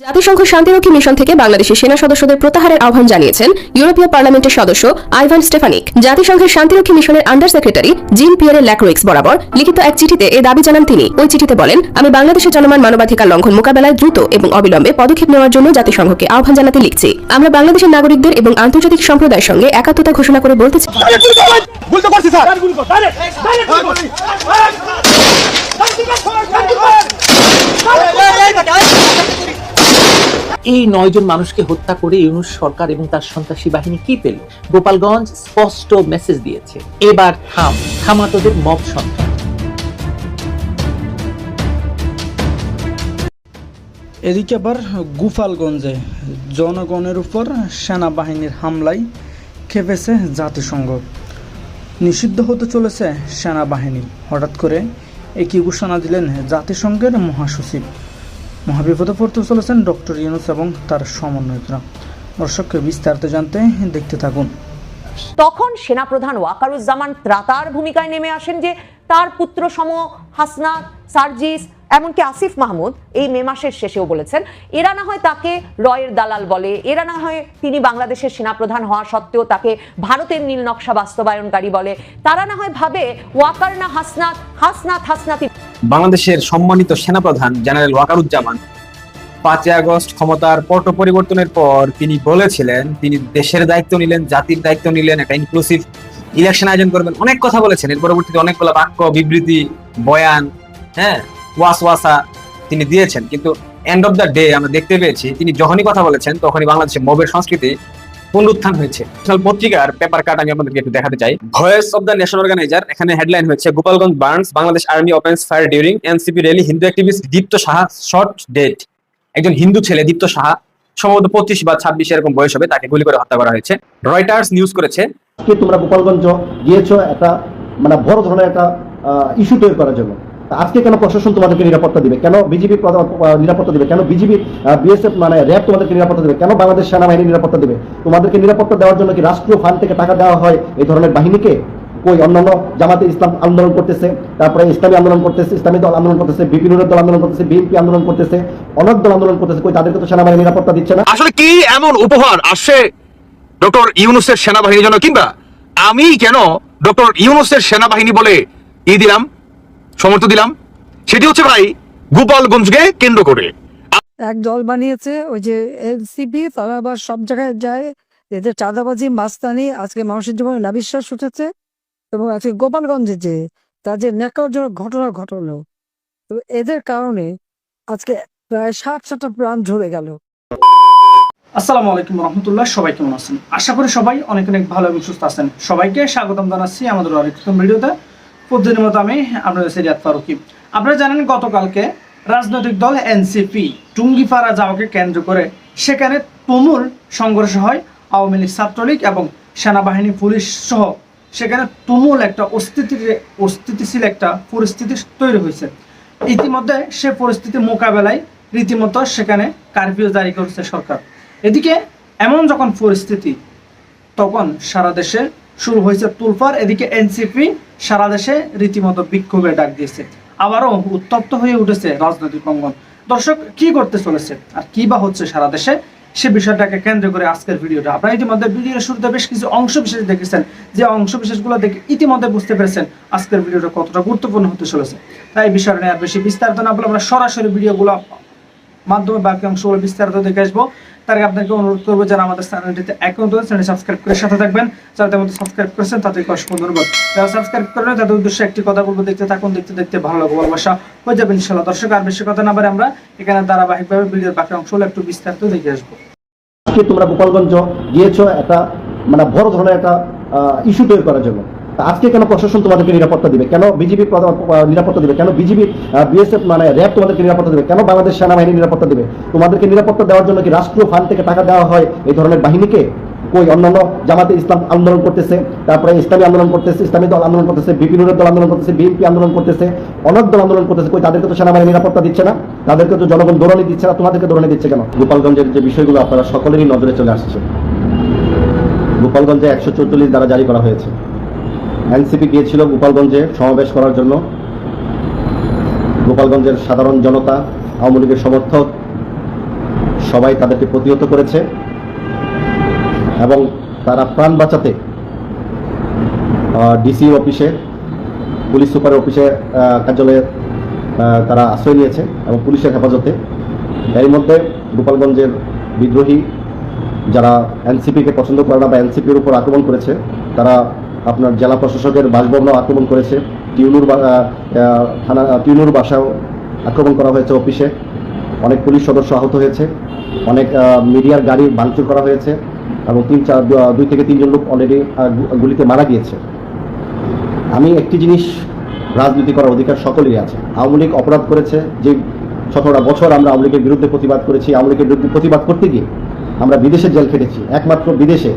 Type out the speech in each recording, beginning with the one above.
জাতিসংঘ শান্তিরক্ষী মিশন থেকে বাংলাদেশের সেনা সদস্যদের প্রত্যাহারের আহ্বান জানিয়েছেন ইউরোপীয় পার্লামেন্টের সদস্য আইভান স্টেফানিক। জাতিসংঘের শান্তিরক্ষী মিশনের আন্ডার সেক্রেটারি জিন পিয়েরে ল্যাক্রোইক্স বরাবর লিখিত এক চিঠিতে এ দাবি জানান তিনি। ওই চিঠিতে বলেন, আমি বাংলাদেশের চলমান মানবাধিকার লঙ্ঘন মোকাবেলায় দ্রুত এবং অবিলম্বে পদক্ষেপ নেওয়ার জন্য জাতিসংঘকে আহ্বান জানাতে লিখছি। আমরা বাংলাদেশের নাগরিকদের এবং আন্তর্জাতিক সম্প্রদায়ের সঙ্গে একাত্মতা ঘোষণা করে বলতে চাই, এই 9 জন মানুষকে হত্যা করে ইউনূস সরকার এবং তার সন্ত্রাসী বাহিনী কি পেল? গোপালগঞ্জ স্পষ্ট মেসেজ দিয়েছে, এবার থামা তোদের মব সন্ত্রাস। এদিকে আবার গোপালগঞ্জে জনগণের উপর সেনাবাহিনীর হামলায় খেপেছে জাতিসংঘ। নিষিদ্ধ হতে চলেছে সেনাবাহিনী। হঠাৎ করে একই ঘোষণা দিলেন জাতিসংঘের মহাসচিব। মহাবিপদে পড়তে চলেছেন ডক্টর ইউনূস এবং তার সমন্বয়করা। দর্শককে বিস্তারিত জানতে দেখতে থাকুন। তখন সেনাপ্রধান ওয়াকারুজ্জামান ত্রাতার ভূমিকায় নেমে আসেন যে তার পুত্র সম হাসনাত, সার্জিস, এমনকি আসিফ মাহমুদ এই মে মাসের শেষেও বলেছেন এরা না হয় তাকে রয়ের দালাল বলে, এরা না হয় তিনি বাংলাদেশের সেনাপ্রধান হওয়া সত্ত্বেও তাকে ভারতের নীল নকশা বাস্তবায়নকারী বলে, তারা না হয় ভাবে ওয়াকার না হাসনাত, হাসনাত হাসনাতি। বাংলাদেশের সম্মানিত সেনাপ্রধান জেনারেল ওয়াকারুজ্জামান 5 আগস্ট ক্ষমতার পট পরিবর্তনের পর তিনি বলেছিলেন তিনি দেশের দায়িত্ব নিলেন, জাতির দায়িত্ব নিলেন, একটা ইনক্লুসিভ ইলেকশন আয়োজন করবেন, অনেক কথা বলেছেন। এর পরবর্তীতে অনেকগুলো বাক্য, বিবৃতি, বয়ান, ওয়াসওয়াসা তিনি দিয়েছেন। কিন্তু এন্ড অফ দ্য ডে আমরা দেখতে পেয়েছি তিনি যখনই কথা বলেছেন তখনই বাংলাদেশের মবের সংস্কৃতি পুনরুত্থান হয়েছে। পত্রিকার পেপার কাট আমি আপনাদেরকে একটু দেখাতে চাই। Voice of the nation organiser, এখানে হেডলাইন হচ্ছে Gopalganj burns, Bangladesh army opens fire during NCP rally, Hindu activist Dipto Saha shot dead. একজন হিন্দু ছেলে দীপ্ত সাহা, সম্ভবত 25 বা 26 এরকম বয়স হবে, তাকে গুলি করে হত্যা করা হয়েছে। রয়টার্স নিউজ করেছে কি তোমরা গোপালগঞ্জ গিয়েছো একটা বড় ধরনের একটা ইস্যু তৈরি করার জন্য। আজকে কেন প্রশাসন তোমাদেরকে নিরাপত্তা দিবে? কেন বিজিবি নিরাপত্তা দিবে? কেন বিজিবি বিএসএফ র্যাব তোমাদেরকে নিরাপত্তা দিবে? কেন বাংলাদেশ সেনাবাহিনী নিরাপত্তা দিবে? তোমাদেরকে নিরাপত্তা দেওয়ার জন্য কি রাষ্ট্রীয় ফান্ড থেকে টাকা দেওয়া হয় এই ধরনের বাহিনীকে? কই অন্যান্য জামাতে ইসলাম আন্দোলন করতেছে, তারপরে ইসলামী আন্দোলন করতেছে, ইসলামী দল আন্দোলন করতেছে, বিপিনুরের দল আন্দোলন করতেছে, বিএনপি আন্দোলন করতেছে, অনেক দল আন্দোলন করতেছে, কই তাদেরকে তো সেনাবাহিনী নিরাপত্তা দিচ্ছে না। আসলে কি এমন উপহার আসছে ডক্টর ইউনূসের সেনাবাহিনীর জন্য, কিংবা আমি কেন ডক্টর ইউনূসের সেনাবাহিনী বলে দিলাম, সমর্থন দিলাম? সেটি হচ্ছে ভাই গোপালগঞ্জকে কেন্দ্র করে এক দল বানিয়েছে, ওই যে এনসিপি, তারা আবার সব জায়গায় যায়, এদের চাঁদাবাজি মাস্তানি আজকে মানুষের জীবনে নাবিশ্বাস উঠেছে। এবং আজকে গোপালগঞ্জে যে তাদের ন্যাক্কারজনক ঘটনা ঘটলো, তো এদের কারণে আজকে প্রায় 60-70 প্রাণ ঝরে গেল। আসসালামু আলাইকুম রহমতুল্লাহ, সবাই কেমন আছেন? আশা করি সবাই অনেক অনেক ভালো এবং সুস্থ আছেন। সবাইকে স্বাগতম জানাচ্ছি আমাদের আরেকটি ভিডিওতে। প্রতিদিনের মতো আমি আপনাদের সিরিয়াত ফারুকি। আপনারা জানেন গতকালকে রাজনৈতিক দল এনসিপি টুঙ্গিপাড়া যাওয়াকে কেন্দ্র করে সেখানে তুমুল সংঘর্ষ হয় আওয়ামী লীগ, ছাত্রলীগ এবং সেনাবাহিনী, পুলিশ সহ। সেখানে তুমুল একটা অস্থিতিশীল একটা পরিস্থিতি তৈরি হয়েছে। ইতিমধ্যে সে পরিস্থিতি মোকাবেলায় রীতিমতো সেখানে কারফিউ জারি করেছে সরকার। এদিকে এমন যখন পরিস্থিতি, তখন সারা দেশে শুরু হয়েছে তুলফার। এদিকে এনসিপি সারা দেশে রীতিমতো বিক্ষোভের ডাক দিয়েছে। আবারও উত্তপ্ত হয়ে উঠেছে রাজনৈতিক অঙ্গন। দর্শক, কি করতে চলেছে আর কি বা হচ্ছে সারা দেশে, সে বিষয়টাকে কেন্দ্র করে আজকের ভিডিওটা। আপনারা ইতিমধ্যে ভিডিওর শুরুতে বেশ কিছু অংশ বিশেষ দেখেছেন, যে অংশ বিশেষগুলো দেখে ইতিমধ্যে বুঝতে পেরেছেন আজকের ভিডিওটা কতটা গুরুত্বপূর্ণ হতে চলেছে। তাই এই বিষয়টা নিয়ে আর বেশি বিস্তারিত না বলে আমরা সরাসরি ভিডিওগুলো মাধ্যমে বাকি অংশগুলো বিস্তারিত দেখে আসবো। তার আগে আপনাকে অনুরোধ করবো যারা আমাদের চ্যানেলটিতে অ্যাকাউন্ট আছে চ্যানেল সাবস্ক্রাইব করে সাথে থাকবেন। যারা তেমন সাবস্ক্রাইব করেছেন তাদেরকে অসংখ্য ধন্যবাদ। যারা সাবস্ক্রাইব করেন তাদের উদ্দেশ্যে একটি কথা বলবো, দেখতে থাকুন, দেখতে দেখতে ভালো লাগবে, ভালোবাসা হয়ে যাবে ইনশাআল্লাহ। দর্শক, আর বেশি কথা না বলে আমরা এখানে ধারাবাহিকভাবে ভিডিওর বাকি অংশগুলো একটু বিস্তারিত দেখে আসবো। আজকে তোমরা গোপালগঞ্জ গিয়েছো একটা বড় ধরনের একটা ইস্যু তৈরি করার জন্য। আজকে কেন প্রশাসন তোমাদেরকে নিরাপত্তা দিবে? কেন বিজিবি নিরাপত্তা দিবে? কেন বিজিবি বিএসএফ র্যাব তোমাদেরকে নিরাপত্তা দিবে? কেন বাংলাদেশ সেনাবাহিনী নিরাপত্তা দিবে? তোমাদেরকে নিরাপত্তা দেওয়ার জন্য কি রাষ্ট্রীয় ফান্ড থেকে টাকা দেওয়া হয় এই ধরনের বাহিনীকে? কই অন্যান্য জামাতে ইসলাম আন্দোলন করতেছে, তারপরে ইসলামী আন্দোলন করতেছে, ইসলামী দল আন্দোলন করতেছে, বিপিনুরের দল আন্দোলন করতেছে, বিএনপি আন্দোলন করতেছে, অনেক দল আন্দোলন করতেছে, কই তাদেরকে তো সেনাবাহিনী নিরাপত্তা দিচ্ছে না? তাদেরকে তো জনগণ দৌড়ানি দিচ্ছে না, তোমাদেরকে দৌড়ানি দিচ্ছে কেন? গোপালগঞ্জের যে বিষয়গুলো আপনারা সকলেরই নজরে চলে আসছে। গোপালগঞ্জে 144 ধারা জারি করা হয়েছে। এনসিপি গিয়েছিল গোপালগঞ্জে সমাবেশ করার জন্য। গোপালগঞ্জের সাধারণ জনতা, আওয়ামী লীগের সমর্থক সবাই তাদেরকে প্রতিহত করেছে এবং তারা প্রাণ বাঁচাতে ডিসি অফিসে, পুলিশ সুপার অফিসে, কার্যালয়ে তারা আশ্রয় নিয়েছে এবং পুলিশের হেফাজতে। এর মধ্যে গোপালগঞ্জের বিদ্রোহী যারা এনসিপিকে পছন্দ করে না বা এনসিপির উপর আক্রমণ করেছে, তারা আপনার জেলা প্রশাসকের বাসভবনও আক্রমণ করেছে, টিউনুর বাসাও আক্রমণ করা হয়েছে, অফিসে অনেক পুলিশ সদস্য আহত হয়েছে, অনেক মিডিয়ার গাড়ি ভাঙচুর করা হয়েছে এবং 2 থেকে 3 জন লোক অলরেডি গুলিতে মারা গিয়েছে। আমি একটি জিনিস, রাজনীতি করার অধিকার সকলেরই আছে। আওয়ামী লীগ অপরাধ করেছে, যে 17টা বছর আমরা আওয়ামী লীগের বিরুদ্ধে প্রতিবাদ করেছি। আওয়ামী লীগের বিরুদ্ধে প্রতিবাদ করতে গিয়ে আমরা বিদেশে জেল খেটেছি। একমাত্র বিদেশে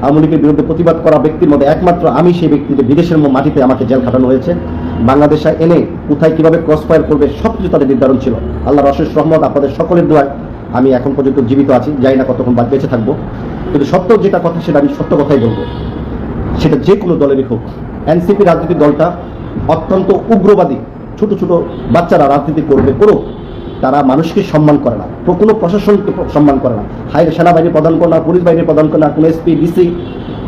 আওয়ামী লীগের বিরুদ্ধে প্রতিবাদ করা ব্যক্তির মধ্যে একমাত্র আমি সেই ব্যক্তি, যে বিদেশের মাটিতে আমাকে জেল খাটানো হয়েছে। বাংলাদেশে এনে কোথায় কিভাবে ক্রস ফায়ার করবে সবকিছু তাদের নির্ধারণ ছিল। আল্লাহর অশেষ রহমত, আপনাদের সকলের দোয়ায় আমি এখন পর্যন্ত জীবিত আছি। জানি না কতক্ষণ বেঁচে থাকবো, কিন্তু সত্য যেটা কথা সেটা আমি সত্য কথাই বলবো। সেটা যে কোনো দলেরই হোক। এনসিপি রাজনীতি দলটা অত্যন্ত উগ্রবাদী। ছোট ছোট বাচ্চারা রাজনীতি করুক, তারা মানুষকে সম্মান করে না, কোনো প্রশাসনকে সম্মান করে না, সেনাবাহিনী প্রদান করে না, পুলিশ বাহিনী প্রদান করে না, কোনো এসপি ডিসি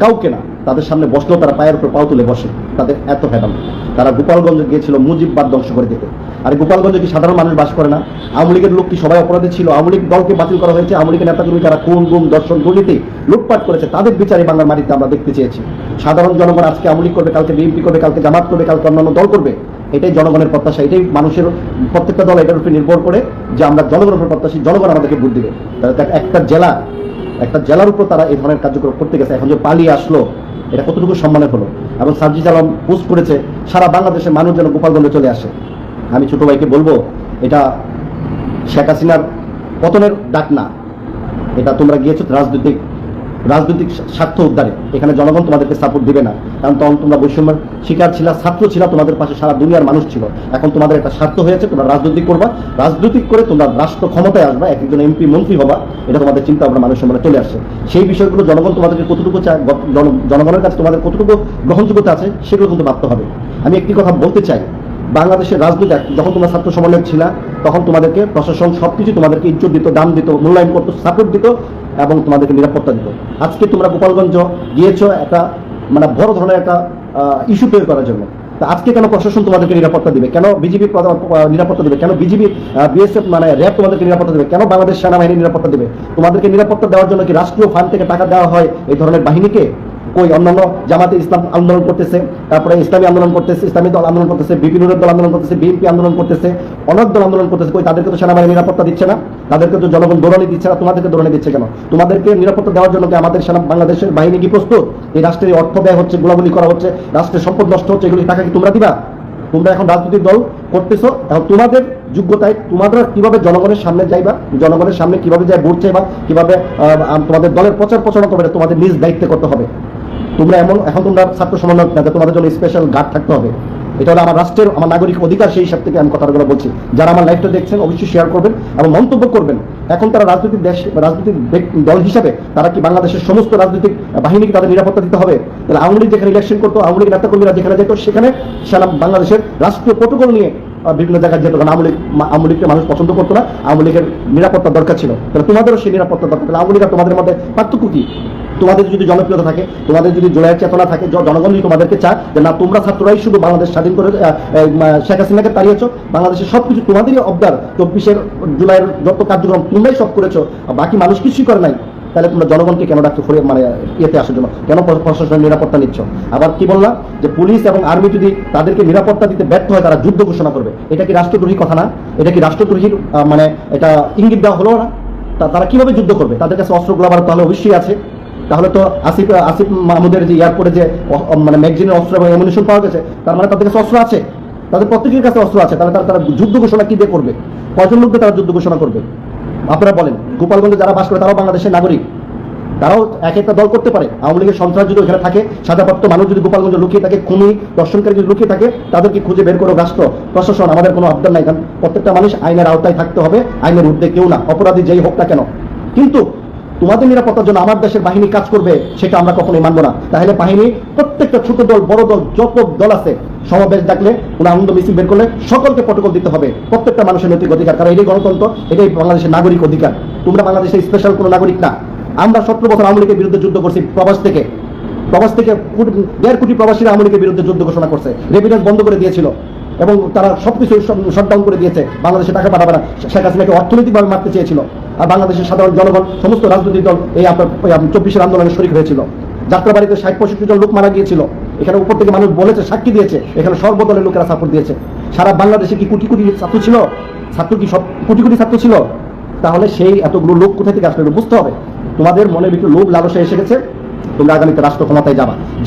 কাউকে না। তাদের সামনে বসলেও তারা পায়ের উপর পাও তুলে বসে। তাদের এত ভেদাম। তারা গোপালগঞ্জে গিয়েছিল মুজিববাদ ধ্বংস করে দিতে। আর গোপালগঞ্জে কি সাধারণ মানুষ বাস করে না? আওয়ামী লীগের লোক কি সবাই অপরাধী ছিল? আওয়ামী লীগ দলকে বাতিল করা হয়েছে। আওয়ামী লীগের নেতাকর্মী যারা খুন, গুম, দর্শন, দুর্নীতি, লুটপাট করেছে, তাদের বিচারে বাংলার মাটিতে আমরা দেখতে চেয়েছি। সাধারণ জনগণ আজকে আওয়ামী লীগ করবে, কালকে বিএনপি করবে, কালকে জামাত করবে, কালকে অন্যান্য দল করবে। এটাই জনগণের প্রত্যাশা। এটাই মানুষের, প্রত্যেকটা দল এটার উপর নির্ভর করে যে আমরা জনগণের উপর প্রত্যাশী, জনগণ আমাদেরকে ভোট দিবে। একটা জেলার উপর তারা এই ধরনের কার্যক্রম করতে গেছে। এখন যে পালিয়ে আসলো, এটা কতটুকু সম্মানের হলো? এবং সার্জিস আলম পোস্ট করেছে সারা বাংলাদেশের মানুষ যেন গোপালগঞ্জে চলে আসে। আমি ছোট ভাইকে বলবো, এটা শেখ হাসিনার পতনের ডাক না, এটা তোমরা গিয়েছো রাজনৈতিক স্বার্থ উদ্ধারে। এখানে জনগণ তোমাদেরকে সাপোর্ট দিবে না, কারণ তখন তোমরা বৈষম্যের শিকার ছিল, ছাত্র ছিল, তোমাদের পাশে সারা দুনিয়ার মানুষ ছিল। এখন তোমাদের একটা স্বার্থ হয়েছে, তোমরা রাজনৈতিক করবা, রাজনৈতিক করে তোমরা রাষ্ট্র ক্ষমতায় আসবা, একজন এমপি মন্ত্রী হবা। এটা তোমাদের চিন্তা ভাবনা মানুষের মনে চলে আসছে। সেই বিষয়গুলো জনগণ তোমাদেরকে কতটুকু চায়, জনগণের কাছে তোমাদের কতটুকু গ্রহণযোগ্যতা আছে, সেগুলো কিন্তু ভাবতে হবে। আমি একটি কথা বলতে চাই, বাংলাদেশের রাজনীতি যখন তোমরা ছাত্র সমন্বয়ক ছিল, তখন তোমাদেরকে প্রশাসন সবকিছু তোমাদেরকে ইজ্জত দিত, দাম দিত, মূল্যায়ন করতো, সাপোর্ট দিত এবং তোমাদেরকে নিরাপত্তা দিত। আজকে তোমরা গোপালগঞ্জ গিয়েছো একটা বড় ধরনের একটা ইস্যু তৈরি করার জন্য। তা আজকে কেন প্রশাসন তোমাদেরকে নিরাপত্তা দিবে? কেন বিজিবি নিরাপত্তা দিবে? কেন বিজিবি, বিএসএফ র্যাব তোমাদেরকে নিরাপত্তা দেবে? কেন বাংলাদেশ সেনাবাহিনী নিরাপত্তা দেবে? তোমাদেরকে নিরাপত্তা দেওয়ার জন্য কি রাষ্ট্রীয় ফান্ড থেকে টাকা দেওয়া হয় এই ধরনের বাহিনীকে? কই অন্যান্য জামাতে ইসলাম আন্দোলন করতেছে, তারপরে ইসলামী আন্দোলন করতেছে, ইসলামী দল আন্দোলন করতেছে, বিপিনুর দল আন্দোলন করতেছে, বিএনপি আন্দোলন করতেছে, অনেক দল আন্দোলন করতেছে, কই তাদেরকে তো সেনাবাহিনী নিরাপত্তা দিচ্ছে না? তাদেরকে তো জনগণ দৌড়ানি দিচ্ছে না, তোমাদেরকে দৌড়ানি দিচ্ছে কেন? তোমাদেরকে নিরাপত্তা দেওয়ার জন্য কি আমাদের বাংলাদেশের বাহিনী কি প্রস্তুত? এই রাষ্ট্রের অর্থ ব্যয় হচ্ছে, গোলাগুলি করা হচ্ছে, রাষ্ট্রের সম্পদ নষ্ট হচ্ছে, এগুলি টাকা কি তোমরা দিবা? তোমরা এখন রাজনৈতিক দল করতেছো, এখন তোমাদের যোগ্যতায় তোমরা কিভাবে জনগণের সামনে যাইবা, জনগণের সামনে কিভাবে যাই ভোট চাইবা, কিভাবে তোমাদের দলের প্রচার প্রচারণা করবে, তোমাদের নিজ দায়িত্বে করতে হবে। তোমরা এখন তোমরা ছাত্র সমন্বয়ক না, তোমাদের জন্য স্পেশাল গার্ড থাকতে হবে। এটা হলো আমার রাষ্ট্রের, আমার নাগরিক অধিকার। সেই হিসাব থেকে আমি কথাগুলো বলছি। যারা আমার লাইভটা দেখছেন অবশ্যই শেয়ার করবেন এবং মন্তব্য করবেন। এখন তারা রাজনৈতিক দল হিসাবে তারা কি বাংলাদেশের সমস্ত রাজনৈতিক বাহিনীকে তাদের নিরাপত্তা দিতে হবে? তাহলে আওয়ামী লীগ যেখানে ইলেকশন করতো, আওয়ামী লীগ নেতাকর্মীরা যেখানে যেত, সেখানে বাংলাদেশের রাষ্ট্রীয় প্রটোকল নিয়ে বিভিন্ন জায়গায় যেত। কারণ আওয়ামী লীগকে মানুষ পছন্দ করতো না, আওয়ামী লীগের নিরাপত্তা দরকার ছিল। তাহলে তোমাদেরও সেই নিরাপত্তা দরকার। তাহলে আওয়ামী লীগ আর তোমাদের মধ্যে পার্থক্য কি? তোমাদের যদি জনপ্রিয়তা থাকে, তোমাদের যদি জুলাইয়ের চেতনা থাকে, জনগণ যদি তোমাদেরকে চায় যে না তোমরা ছাত্ররাই শুধু বাংলাদেশ স্বাধীন করে শেখ হাসিনাকে তাড়িয়েছো, বাংলাদেশের সবকিছু তোমাদেরই অবদার, 24 জুলাইয়ের যত কার্যক্রম তোমরাই সব করেছো, বাকি মানুষ কিছুই করে নাই, তাহলে তোমরা জনগণকে কেন ডাকছো ইয়েতে আসার জন্য? কেন প্রশাসনের নিরাপত্তা নিচ্ছ? আবার কি বললাম যে পুলিশ এবং আর্মি যদি তাদেরকে নিরাপত্তা দিতে ব্যর্থ হয়, তারা যুদ্ধ ঘোষণা করবে। এটা কি রাষ্ট্রদ্রোহী কথা না? এটা কি রাষ্ট্রদ্রোহীর এটা ইঙ্গিত দেওয়া হলো না? তারা কিভাবে যুদ্ধ করবে? তাদের কাছে অস্ত্রগুলো আবার তাহলে অবশ্যই আছে। তাহলে তো আসিফ মাহমুদের যে এয়ারপোর্টে যে ম্যাগজিনের অস্ত্র এবং অ্যামুনিশন পাওয়া গেছে, তার মানে তাদের কাছে অস্ত্র আছে, তাদের প্রত্যেকের কাছে অস্ত্র আছে। তাহলে তারা যুদ্ধ ঘোষণা কি দিয়ে করবে? কয়জন লোক দিয়ে তারা যুদ্ধ ঘোষণা করবে? আপনারা বলেন। গোপালগঞ্জে যারা বাস করে তারাও বাংলাদেশের নাগরিক, তারাও এক একটা দল করতে পারে। আওয়ামী লীগের সন্ত্রাস যদি ওখানে থাকে, সাদাপ্রাপ্ত মানুষ যদি গোপালগঞ্জে লুকিয়ে থাকে, খুনি দর্শনকারী যদি লুকিয়ে থাকে, তাদেরকে খুঁজে বের করো রাষ্ট্র প্রশাসন। আমাদের কোনো আবদার নাই, কারণ প্রত্যেকটা মানুষ আইনের আওতায় থাকতে হবে, আইনের ঊর্ধ্বে কেউ না, অপরাধী যেই হোক না কেন। কিন্তু তোমাদের নিরাপত্তার জন্য আমার দেশের বাহিনী কাজ করবে সেটা আমরা কখনোই মানবো না। তাহলে বাহিনী প্রত্যেকটা ছোট দল বড় দল যত দল আছে সমাবেশ ডাকলে কোনো আনন্দ মিছিল বের করলে সকলকে প্রটোকল দিতে হবে, প্রত্যেকটা মানুষের নৈতিক অধিকার, কারণ এটাই গণতন্ত্র, এটাই বাংলাদেশের নাগরিক অধিকার। তোমরা বাংলাদেশের স্পেশাল কোনো নাগরিক না। আমরা 17 বছর আওয়ামী লীগের বিরুদ্ধে যুদ্ধ করছি, প্রবাস থেকে 1.5 কোটি প্রবাসীরা আওয়ামী লীগের বিরুদ্ধে যুদ্ধ ঘোষণা করছে, রেমিটেন্স বন্ধ করে দিয়েছিল এবং তারা সবকিছু শটডাউন করে দিয়েছে। বাংলাদেশে টাকা পাঠাবে না, শেখ হাসিনাকে অর্থনৈতিকভাবে মারতে চেয়েছিল। আর বাংলাদেশের সাধারণ জনগণ, সমস্ত রাজনৈতিক দল এই আপনার 24 আন্দোলনে শরিক হয়েছিল। যাত্রাবাড়িতে 60-65 জন লোক মারা গিয়েছিল, এখানে উপর থেকে মানুষ বলেছে, সাক্ষী দিয়েছে, এখানে সর্বদলের লোকেরা সাপোর্ট দিয়েছে। সারা বাংলাদেশে কি কোটি কোটি ছাত্র ছিল? ছাত্র কি সব কোটি কোটি ছাত্র ছিল? তাহলে সেই এতগুলো লোক কোথায় থেকে আসলে বুঝতে হবে। তোমাদের মনের ভিতরে লোভ লালসা এসে গেছে, তোমরা আগামীতে রাষ্ট্র ক্ষমতায়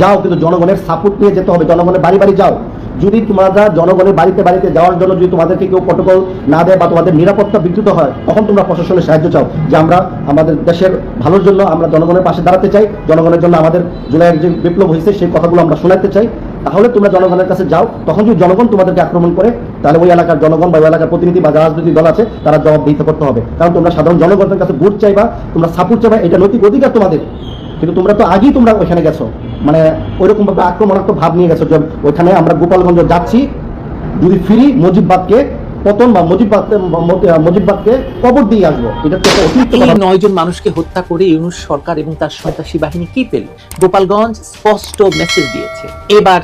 যাও, কিন্তু জনগণের সাপোর্ট নিয়ে যেতে হবে। জনগণের বাড়ি বাড়ি যাও। যদি তোমরা জনগণের বাড়িতে বাড়িতে যাওয়ার জন্য যদি তোমাদেরকে কেউ প্রটোকল না দেয় বা তোমাদের নিরাপত্তা বিঘ্নিত হয়, তখন তোমরা প্রশাসনের সাহায্য চাও যে আমরা আমাদের দেশের ভালোর জন্য আমরা জনগণের পাশে দাঁড়াতে চাই, জনগণের জন্য আমাদের জুলাইয়ের যে বিপ্লব হয়েছে সেই কথাগুলো আমরা শোনাতে চাই। তাহলে তোমরা জনগণের কাছে যাও। তখন যদি জনগণ তোমাদেরকে আক্রমণ করে, তাহলে ওই এলাকার জনগণ বা ওই এলাকার প্রতিনিধি বা রাজনৈতিক দল আছে তারা জবাবদিহিত করতে হবে। কারণ তোমরা সাধারণ জনগণের কাছে ভোট চাইবা, তোমরা সাপোর্ট চাইবা, এটা নৈতিক অধিকার তোমাদের। কিন্তু তোমরা তো আগেই তোমরা ওইখানে গেছো, মানে ওইরকম ভাবে আক্রমণাত্মক ভাব নিয়ে গেছো যে ওইখানে আমরা গোপালগঞ্জ যাচ্ছি, যদি ফিরি মুজিববাদকে পতন বা মুজিববাদকে কবর দিয়ে আসবো। এটা তো অতিরিক্ত এই কথা। 9 জন মানুষকে হত্যা করে ইউনূস সরকার এবং তার সন্ত্রাসী বাহিনী কি পেল? গোপালগঞ্জ স্পষ্ট মেসেজ দিয়েছে, এবার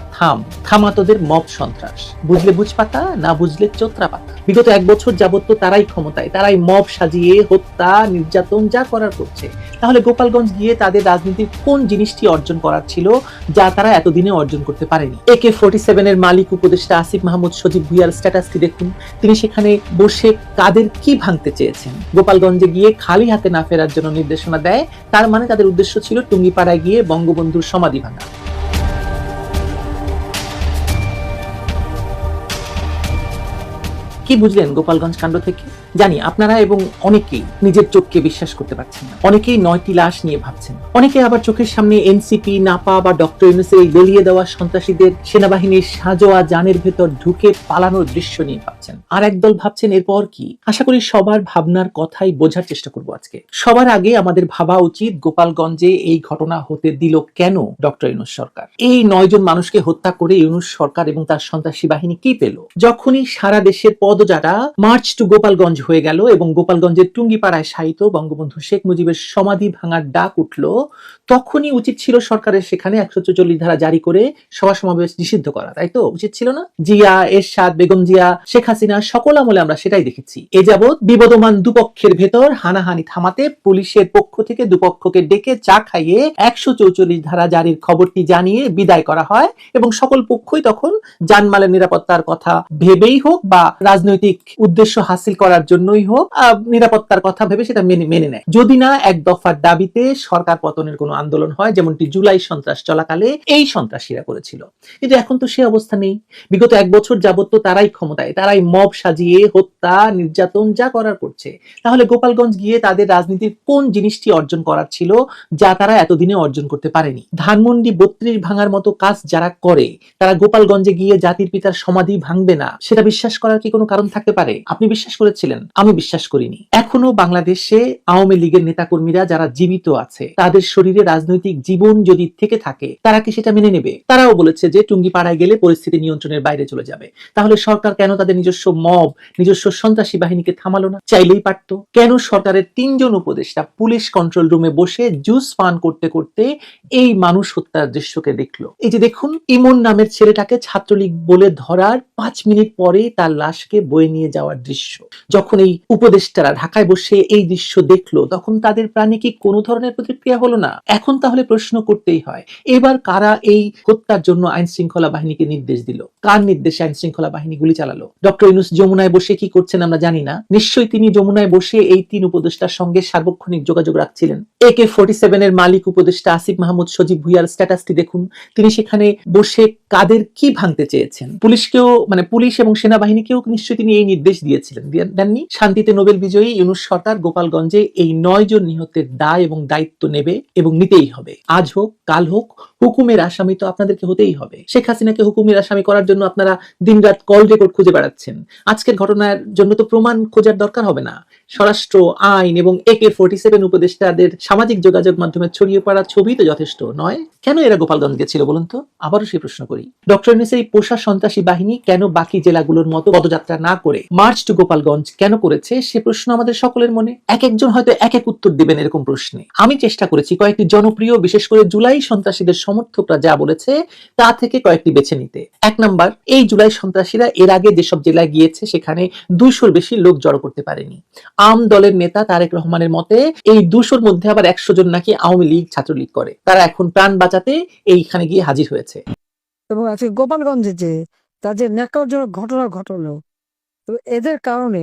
থামা তোদের মব সন্ত্রাস। বুঝলে বুঝপাতা, না বুঝলে চোত্রা পাতা। বিগত 1 বছর যাবত তো তারাই ক্ষমতায়, তারাই মব সাজিয়ে হত্যা নির্যাতন যা করার করছে। তাহলে গোপালগঞ্জ গিয়ে তাদের রাজনীতির কোন জিনিসটি অর্জন করার ছিল যা তারা এতদিনে অর্জন করতে পারেনি? AK-47 এর মালিক উপদেষ্টা আসিফ মাহমুদ সজীব ভুইয়ার স্ট্যাটাসটি দেখুন। তিনি সেখানে বসে কাদের কি ভাঙতে চেয়েছেন? গোপালগঞ্জে গিয়ে খালি হাতে না ফেরার জন্য নির্দেশনা দেয়। তার মানে তাদের উদ্দেশ্য ছিল টুঙ্গিপাড়ায় গিয়ে বঙ্গবন্ধুর সমাধি ভাঙা। কি বুঝলেন গোপালগঞ্জ কাণ্ড থেকে? জানি আপনারা এবং অনেকেই নিজের চোখকে বিশ্বাস করতে পারছেন না। অনেকেই 9টি লাশ নিয়ে ভাবছেন, অনেকে আবার চোখের সামনে এনসিপি, নাপা বা ডক্টর ইউনূসের এই লেলিয়ে দেওয়া সন্ত্রাসীদের সেনাবাহিনীর সাজোয়া যানের ভেতর ঢুকে পালানোর দৃশ্য নিয়ে ভাবছেন। আর একদল ভাবছেন এরপর কি। আশা করি সবার ভাবনার কথাই বোঝার চেষ্টা করব আজকে। সবার আগে আমাদের ভাবা উচিত গোপালগঞ্জে এই ঘটনা হতে দিল কেন ডক্টর ইউনূস সরকার? এই 9 জন মানুষকে হত্যা করে ইউনূস সরকার এবং তার সন্ত্রাসী বাহিনী কি পেল? যখনই সারা দেশের পদযাত্রা মার্চ টু গোপালগঞ্জ হয়ে গেল এবং গোপালগঞ্জের টুঙ্গিপাড়ায় শায়িত বঙ্গবন্ধু শেখ মুজিবের সমাধি ভাঙার ডাক উঠল, তখনই উচিত ছিল সরকারের সেখানে 144 ধারা জারি করে সভা সমাবেশ নিষিদ্ধ করা, তাই তো? উচিত ছিল না? জিয়া, এরশাদ, বেগম জিয়া, শেখ হাসিনা সকল আমলে আমরা সেটাই দেখেছি। এ যাবৎ বিবদমান দুপক্ষের ভেতর হানাহানি থামাতে পুলিশের পক্ষ থেকে দুপক্ষকে ডেকে চা খাইয়ে 144 ধারা জারির খবরটি জানিয়ে বিদায় করা হয় এবং সকল পক্ষই তখন জানমালের নিরাপত্তার কথা ভেবেই হোক বা রাজনৈতিক উদ্দেশ্য হাসিল করার জন্যই হোক, নিরাপত্তার কথা ভেবে সেটা মেনে নেয়। যদি না এক দফার দাবিতে সরকার পতনের কোনো আন্দোলন হয়, যেমনটি জুলাই সন্ত্রাস চলাকালে এই সন্ত্রাসীরা করেছিল। কিন্তু এখন তো সে অবস্থা নেই। বিগত 1 বছর যাবত তো তারাই ক্ষমতায়, তারাই মব সাজিয়ে হত্যা নির্যাতন যা করার করছে। তাহলে গোপালগঞ্জ গিয়ে তাদের রাজনীতির কোন জিনিসটি অর্জন করার ছিল যা তারা এতদিনে অর্জন করতে পারেনি? ধানমন্ডি 32 ভাঙার মতো কাজ যারা করে, তারা গোপালগঞ্জে গিয়ে জাতির পিতার সমাধি ভাঙবে না, সেটা বিশ্বাস করার কি কোনো কারণ থাকতে পারে? আপনি বিশ্বাস করেছিলেন, আমি বিশ্বাস করিনি। এখনো বাংলাদেশে আওয়ামী লীগের নেতাকর্মীরা যারা জীবিত আছে, তাদের শরীরে রাজনৈতিক জীবন যদি থেকে থাকে, তারা কি সেটা মেনে নেবে? তারাও বলেছে যে টুঙ্গিপাড়ায় গেলে পরিস্থিতি নিয়ন্ত্রণের বাইরে চলে যাবে। তাহলে সরকার কেন তাদের নিজস্ব মব, নিজস্ব সন্ত্রাসী বাহিনীকে থামালো না? চাইলেই পারত। কেন সরকারের 3 জন উপদেষ্টা পুলিশ কন্ট্রোল রুমে বসে জুস পান করতে করতে এই মানুষ হত্যার দৃশ্যকে দেখলো? এই যে দেখুন, ইমন নামের ছেলেটাকে ছাত্রলীগ বলে ধরার 5 মিনিট পরেই তার লাশকে বয়ে নিয়ে যাওয়ার দৃশ্য। যখন এই উপদেষ্টারা ঢাকায় বসে এই দৃশ্য দেখলো, তখন তাদের প্রাণে কি কোনো ধরনের প্রতিক্রিয়া হলো না? এখন তাহলে প্রশ্ন করতেই হয়, এবার কারা এই হত্যার জন্য আইন শৃঙ্খলা বাহিনীকে নির্দেশ দিল? কার নির্দেশে আইন শৃঙ্খলা বাহিনী গুলি চালালো? ডক্টর ইউনূস যমুনায় বসে কি করছেন আমরা জানি না। নিশ্চয়ই তিনি যমুনায় বসে এই 3 উপদেষ্টার সঙ্গে সার্বক্ষণিক যোগাযোগ রাখছিলেন। AK-47 এর মালিক উপদেষ্টা আসিফ মাহমুদ সজীব ভুইয়ার স্ট্যাটাসটি দেখুন। তিনি সেখানে বসে কাদের কি ভাঙতে চেয়েছেন? পুলিশকেও, মানে পুলিশ এবং সেনাবাহিনীকেও নিশ্চয়ই তিনি এই নির্দেশ দিয়েছিলেন, দেননি? পাননি। শান্তিতে নোবেল বিজয়ী ইউনূস সরকার গোপালগঞ্জে এই 9 জন নিহতের দায় এবং দায়িত্ব নেবে এবং নিতেই হবে। আজ হোক কাল হোক, হুকুমের আসামি তো আপনাদেরকে হতেই হবে। শেখ হাসিনাকে হুকুমের আসামি করার জন্য আপনারা দিনরাত কল রেকর্ড খুঁজে বেড়াচ্ছেন। আজকের ঘটনার জন্য তো প্রমাণ খোঁজার দরকার হবে না। স্বরাষ্ট্র, আইন এবং AK-47 উপদেষ্টাদের সামাজিক যোগাযোগ মাধ্যমে ছড়িয়ে পড়া ছবি তো যথেষ্ট নয়? কেন এরা গোপালগঞ্জ গেছিল বলুন তো? আবারও সেই প্রশ্ন করি, ডক্টর ইউনূসের এই পোষা সন্ত্রাসী বাহিনী কেন বাকি জেলাগুলোর মতো পদযাত্রা না করে মার্চ টু গোপালগঞ্জ কেন করেছে? সে প্রশ্ন আমাদের সকলের মনে। এক একজন হয়তো এক এক উত্তর দিবেন এরকম প্রশ্নে। আমি চেষ্টা করেছি কয়েকটি জনপ্রিয়, বিশেষ করে জুলাই সন্ত্রাসীদের সমর্থকরা যা বলেছে তা থেকে কয়েকটি বেছে নিতে। 1 নাম্বার, এই জুলাই সন্ত্রাসীরা এর আগে যেসব জেলায় গিয়েছে সেখানে 200-র বেশি লোক জড়ো করতে পারেনি। আম দলের নেতা তারেক রহমানের মতে এই 200-র মধ্যে আবার 100 জন নাকি আওয়ামী লীগ, ছাত্রলীগ করে। তারা এখন প্রাণ বাঁচাতে এইখানে গিয়ে হাজির হয়েছে। এবং আজকে গোপালগঞ্জে যে তাদের ন্যাক্কারজনক ঘটনা ঘটলো, তো এদের কারণে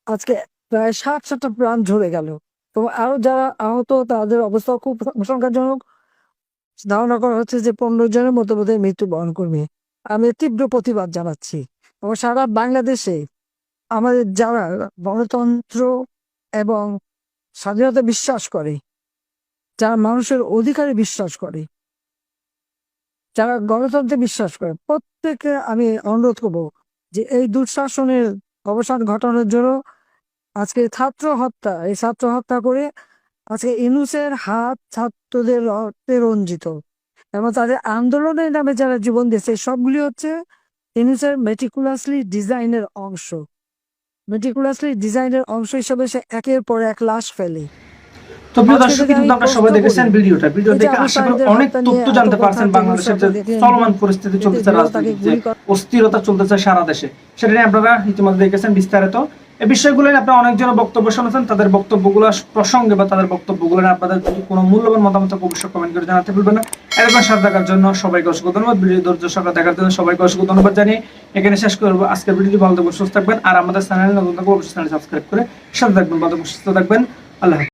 আজকে প্রায় 60-70টা প্রাণ ঝরে গেল এবং আরো যারা আহত তাদের অবস্থা খুব আশঙ্কাজনক। ধারণা করা হচ্ছে যে 15 জনের মতো বোধহয় মৃত্যুবরণ করবে। আমি তীব্র প্রতিবাদ জানাচ্ছি এবং সারা বাংলাদেশে আমাদের যারা গণতন্ত্র এবং স্বাধীনতা বিশ্বাস করে, যারা মানুষের অধিকারে বিশ্বাস করে, যারা গণতন্ত্রে বিশ্বাস করে, প্রত্যেককে আমি অনুরোধ করবো যে এই দুঃশাসনের অবসান ঘটানোর জন্য আজকে এই ছাত্র হত্যা করে আজকে ইউনূসের হাত ছাত্রদের রক্তে রঞ্জিত এবং তাদের আন্দোলনের নামে যারা জীবন দিয়েছে সবগুলি হচ্ছে ইউনূসের মেটিকুলাসলি ডিজাইনের অংশ হিসেবে সে একের পর এক লাশ ফেলে। তো প্রিয় দর্শক, কিন্তু আপনারা সবাই দেখেছেন ভিডিও দেখে আশা করি অনেক তথ্য জানতে পারছেন বাংলাদেশের যে চলমান পরিস্থিতি চলতেছে, রাজনৈতিক যে অস্থিরতা চলতেছে সারা দেশে, সেটা নিয়ে আপনারা ইতিমধ্যে দেখেছেন বিস্তারিত। এই বিষয়গুলো নিয়ে আপনারা অনেকজন বক্তব্য শুনেছেন। তাদের বক্তব্যগুলো প্রসঙ্গে বা তাদের বক্তব্যগুলো নিয়ে আপনাদের যদি কোনো মূল্যবান মতামত অবশ্যই কমেন্ট করে জানাতে ভুলবেন না। এরকম সাথে দেখার জন্য সবাইকে অসংখ্য ধন্যবাদ। ভিডিও ধৈর্য সহকারে দেখার জন্য সবাইকে অসংখ্য ধন্যবাদ জানিয়ে এখানে শেষ করবো আজকের ভিডিওটি। ভালো থাকবেন, সুস্থ থাকবেন, আর আমাদের চ্যানেল নতুন থাকলে অবশ্যই চ্যানেল সাবস্ক্রাইব করে সাথে থাকবেন। ভালো থাকবেন, সুস্থ থাকবেন। আল্লাহ হাফেজ।